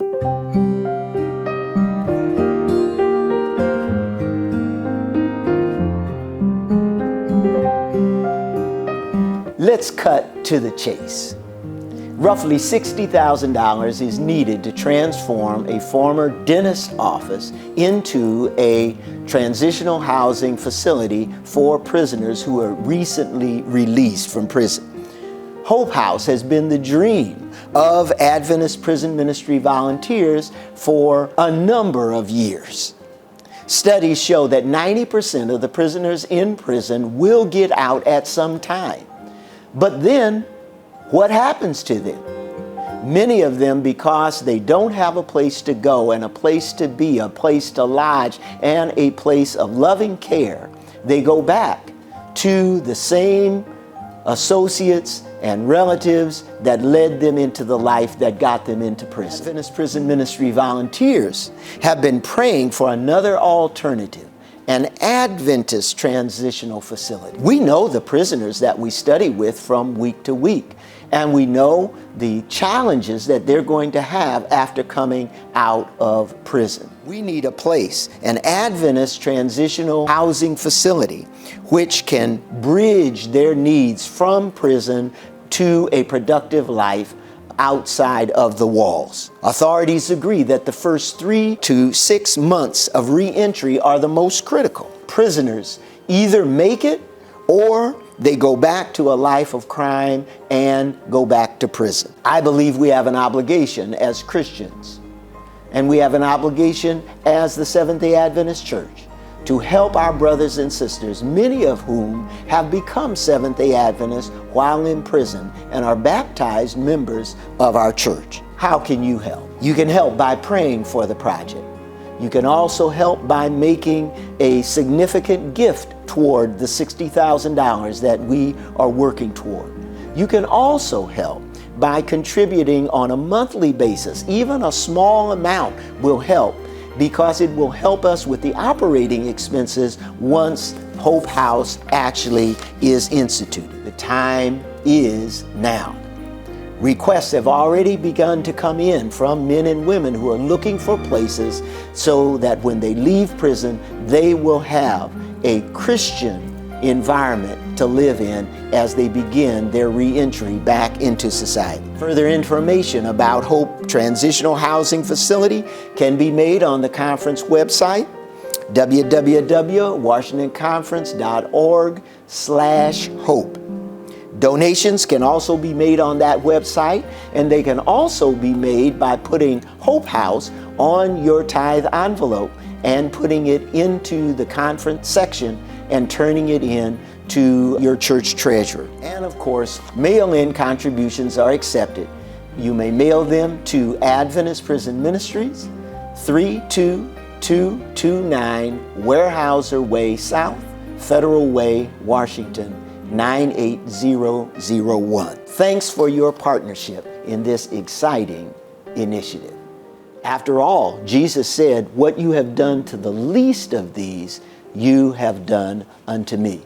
Let's cut to the chase. Roughly $60,000 is needed to transform a former dentist office into a transitional housing facility for prisoners who are recently released from prison. Hope House has been the dream of Adventist Prison Ministry volunteers for a number of years. Studies show that 90% of the prisoners in prison will get out at some time. But then, what happens to them? Many of them, because they don't have a place to go and a place to be, a place to lodge, and a place of loving care, they go back to the same associates and relatives that led them into the life that got them into prison. Adventist Prison Ministry volunteers have been praying for another alternative, an Adventist transitional facility. We know the prisoners that we study with from week to week, and we know the challenges that they're going to have after coming out of prison. We need a place, an Adventist transitional housing facility, which can bridge their needs from prison to a productive life outside of the walls. Authorities agree that the first 3 to 6 months of re-entry are the most critical. Prisoners either make it or they go back to a life of crime and go back to prison. I believe we have an obligation as Christians, and we have an obligation as the Seventh-day Adventist Church to help our brothers and sisters, many of whom have become Seventh-day Adventists while in prison and are baptized members of our church. How can you help? You can help by praying for the project. You can also help by making a significant gift toward the $60,000 that we are working toward. You can also help by contributing on a monthly basis. Even a small amount will help, because it will help us with the operating expenses once Hope House actually is instituted. The time is now. Requests have already begun to come in from men and women who are looking for places so that when they leave prison, they will have a Christian environment to live in as they begin their re-entry back into society. Further information about Hope Transitional Housing Facility can be made on the conference website, www.washingtonconference.org/hope. Donations can also be made on that website, and they can also be made by putting Hope House on your tithe envelope and putting it into the conference section and turning it in to your church treasurer. And of course, mail-in contributions are accepted. You may mail them to Adventist Prison Ministries, 32229 Weyerhaeuser Way South, Federal Way, Washington, 98001. Thanks for your partnership in this exciting initiative. After all, Jesus said, "What you have done to the least of these, you have done unto me."